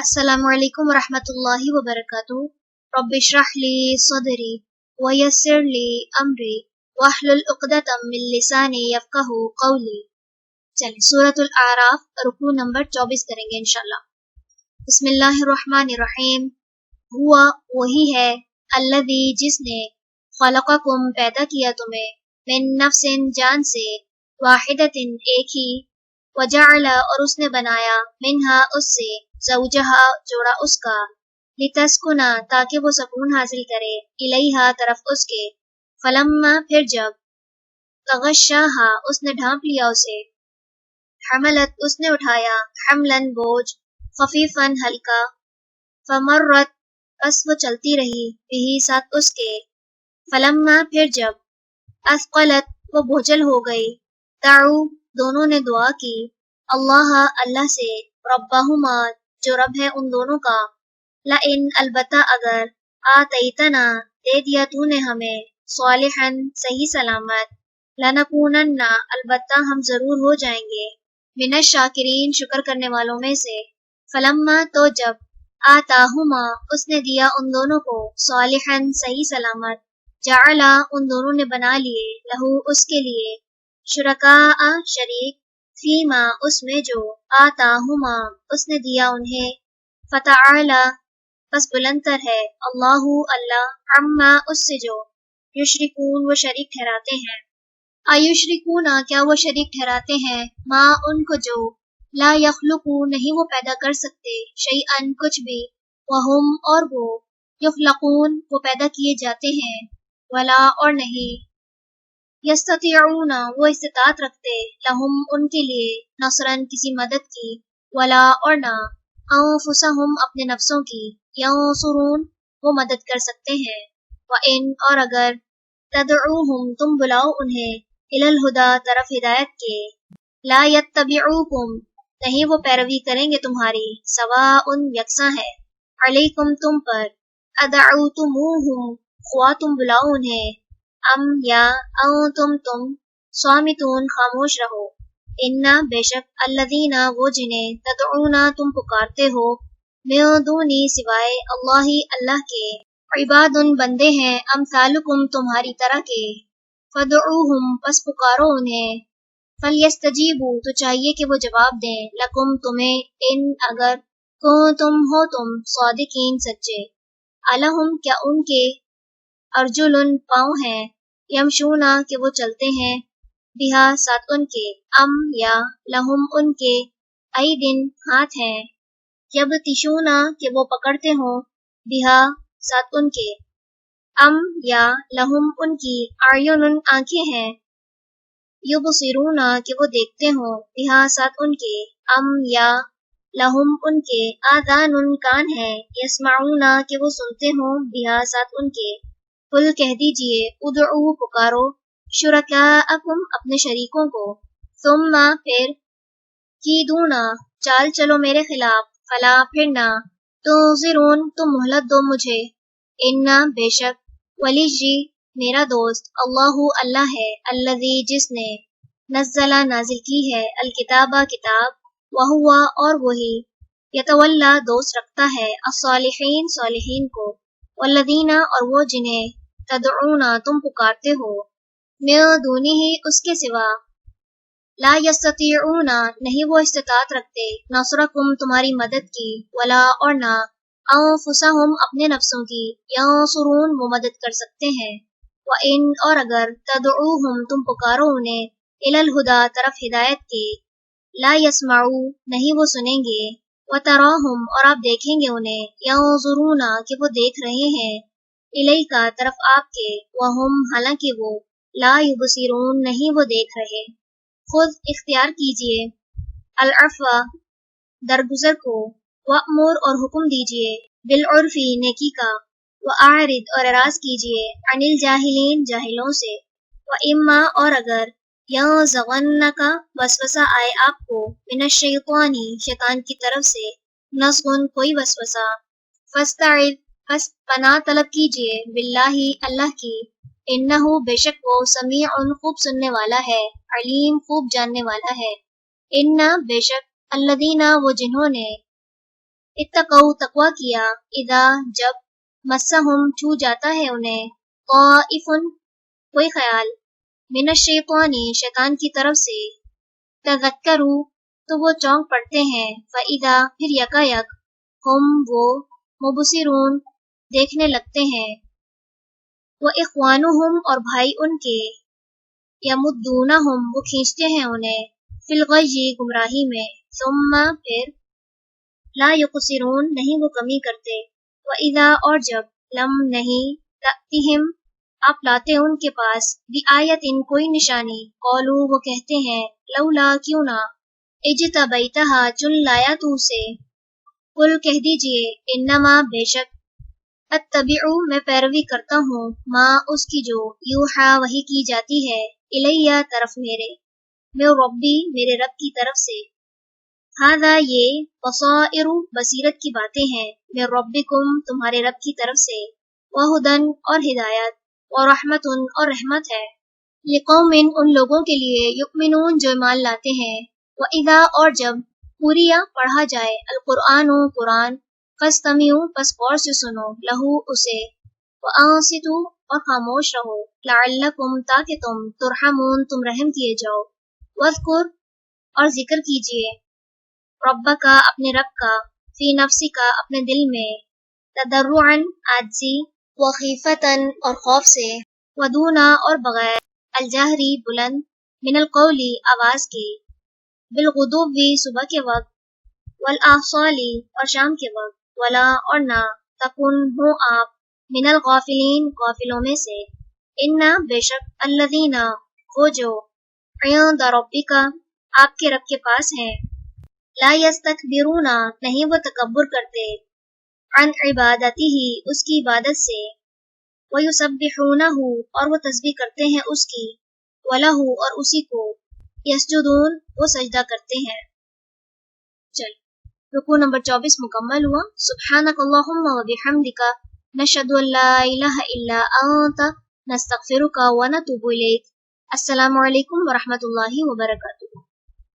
السلام علیکم ورحمۃ اللہ وبرکاتہ۔ رب اشرح لی صدری ویسر لی امری واحلل عقدۃ من لسانی یفقہوا قولی۔ چلیں سورۃ الاعراف رکوع نمبر 24 کریں گے انشاءاللہ۔ بسم اللہ الرحمن الرحیم۔ ہوا وہی ہے، الذی جس نے، خلقکم پیدا کیا تمہیں، من نفس جان سے، واحدۃ ایک ہی، وجعل اور اس نے بنایا، منہا اس سے، زوجہا جوڑا اس کا، لتسکنا تاکہ وہ سکون حاصل کرے، الیہا طرف اس کے، فلما پھر جب، تغشاہا اس نے ڈھانپ لیا اسے، حملت اس نے اٹھایا، حملن بوجھ، خفیفاً ہلکا، فمرت پس وہ چلتی رہی، بہی ساتھ اس کے، فلما پھر جب، اثقلت وہ بوجھل ہو گئی، دعو دونوں نے دعا کی، اللہ اللہ سے، ربہما جو رب ہے ان دونوں کا، لئن البتہ اگر، آتیتنا دے دیا تو نے ہمیں، صالحاً صحیح سلامت، لنکونن البتہ ہم ضرور ہو جائیں گے، من الشاکرین شکر کرنے والوں میں سے، فلما تو جب، آتاہما اس نے دیا ان دونوں کو، صالحاً صحیح سلامت، جعلا ان دونوں نے بنا لیے، لہو اس کے لیے، شرکاء شریک، فیما اس میں جو، آتاہما اس نے دیا انہیں، فتعالی پس بلندتر ہے، اللہ اللہ، عما اس سے جو، یشرکون وہ شریک ٹھہراتے ہیں، ایشرکون کیا وہ شریک ٹھہراتے ہیں، ما ان کو جو، لا یخلقون نہیں وہ پیدا کر سکتے، شیئن کچھ بھی، وہم اور وہ، یخلقون وہ پیدا کیے جاتے ہیں، ولا اور نہیں، یستطیعون وہ استطاعت رکھتے، لہم ان کے لیے، نصرن کسی مدد کی، ولا اور نہ، انفسہم اپنے نفسوں کی، ینصرون وہ مدد کر سکتے ہیں، وَإِنْ اور اگر، تدعوہم تم بلاؤ انہیں، الی الہدی طرف ہدایت کے، لا یتبعوکم نہیں وہ پیروی کریں گے تمہاری، سواء یکساں ہے، علیکم تم پر، ادعوتموہم خواہ تم بلاؤ انہیں، ام یا انتم تم، صامتون خاموش رہو، انا بے شک، الذین وہ جنہیں، تدعون تم پکارتے ہو، من دونی سوائے، اللہ اللہ کے، عباد بندے ہیں، امثالکم تمہاری طرح کے، فدعوہم پس پکارو انہیں، فلیستجیبوا تو چاہیے کہ وہ جواب دیں، لکم تمہیں، ان اگر، کنتم ہو تم، صادقین سچے، الہم کیا ان کے، ارجلن پاؤں ہیں، یمشونا کہ وہ چلتے ہیں، بہا ساتھ ان کے، ام یا لہم ان کے، ایدن ہاتھ ہیں، یبطشونا کہ وہ پکڑتے ہوں، بہا ساتھ ان کے، ام یا لہم ان کی، اعین آنکھیں ہیں، یبصرون کہ وہ دیکھتے ہوں، بہا ساتھ ان کے، ام یا لہم ان کے، آذان کان ہیں، یسمعون کہ وہ سنتے ہوں، بہا ساتھ ان کے، قل کہہ دیجئے، ادعو پکارو، شرکاءکم اپنے شریکوں کو، ثم پھر، کیدونا چال چلو میرے خلاف، فلا پھر نہ، تنظرون تم مہلت دو مجھے، انا بے شک، ولی جی میرا دوست، اللہ اللہ ہے، الذی جس نے، نزل نازل کی ہے، الکتابہ کتاب، وہوا اور وہی، یتولا دوست رکھتا ہے، الصالحین صالحین کو، والذین اور وہ جنہیں، تدعون تم پکارتے ہو، من دونہ اس کے سوا، لا یستطیعون نہیں وہ استطاعت رکھتے، نصرکم تمہاری مدد کی، ولا اور نہ، انفسہم اپنے نفسوں کی، ینصرون وہ مدد کر سکتے ہیں، وَإِنْ اور اگر، تدعوہم تم پکارو انہیں، الی الہدی طرف ہدایت کے، لا یسمعوا نہیں وہ سنیں گے، وتراہم اور آپ دیکھیں گے انہیں، ینظرون کہ وہ دیکھ رہے ہیں، الیک طرف آپ کے، وہم حالانکہ وہ، لا یبصرون نہیں وہ دیکھ رہے، خود اختیار کیجئے، العفو درگزر کو، وأمر اور حکم دیجئے، بالعرف نیکی کا، وأعرض اور اعراض کیجئے، عن الجاہلین جاہلوں سے، وإما اور اگر، ينزغنک وسوسہ آئے آپ کو، من الشیطان شیطان کی طرف سے، نزغ کوئی وسوسہ، فاستعذ پس پناہ طلب کیجئے، باللہ اللہ کی، انہ بے شک وہ، سمیع خوب سننے والا ہے، علیم خوب جاننے والا ہے، انا بے شک، الذین وہ جنہوں نے، اتقوا تقوی کیا، اذا جب مسہم چھو جاتا ہے انہیں، طائفن کوئی خیال، من الشیطانی شیطان کی طرف سے، تذکروا تو وہ چونک پڑتے ہیں، فاذا پھر یکا یک، ہم وہ مبصرون دیکھنے لگتے ہیں، وَإِخْوَانُهُمْ اور بھائی ان کے، یمدونہم وہ کھینچتے ہیں انہیں، فی الغی گمراہی میں، ثم پھر، لا یقصرون نہیں وہ کمی کرتے، وَإِذَا اور جب، لم نہیں، تأتihim آپ لاتے ان کے پاس، بِآیَةٍ کوئی نشانی، قولوا وہ کہتے ہیں، لولا کیوں نہ، اجتبیتہا چن لایا تو اسے، قل کہہ دیجئے، انما بے شک، اتبعو میں پیروی کرتا ہوں، ما اس کی جو، یوحا وحی کی جاتی ہے، الیہ طرف میرے، میں ربی میرے رب کی طرف سے، ھذا یہ، بصائر بصیرت کی باتیں ہیں، میں ربکم تمہارے رب کی طرف سے، وہدن اور ہدایت، ورحمت اور رحمت ہے، لقوم ان لوگوں کے لیے، یؤمنون جو ایمان لاتے ہیں، وَإِذَا اور جب، قُرِئَ پڑھا جائے، القرآن قرآن، فاستمعوا پس غور سے سنو، لہو اسے، وانصتوا اور خاموش رہو، لعلکم تاکہ تم، ترحمون تم رحم کیے جاؤ، واذکر اور ذکر کیجئے، ربک اپنے رب کا، فی نفسک اپنے دل میں، تضرعا عاجزی، وخیفتن اور خوف سے، ودونا اور بغیر، الجہری بلند، من القول آواز کے، بالغدو صبح کے وقت، والآصال اور شام کے وقت، ولا اور نہ، تکن ہو آپ، من الغافلین غافلوں میں سے، ان بے شک الذین وہ جو، عند ربک آپ کے رب کے پاس ہیں، لا یستکبرون نہیں وہ تکبر کرتے، عن عبادتہ اس کی عبادت سے، ویسبحونہ اور وہ تسبیح کرتے ہیں اس کی، وَلَہ اور اسی کو، یسجدون وہ سجدہ کرتے ہیں۔ چل رکوع نمبر 24 مکمل ہوا۔ سبحانک اللہم و بحمدک، نشہد ان لا الہ الا انت، نستغفرک و نتوب الیک۔ السلام علیکم ورحمۃ اللہ وبرکاتہ۔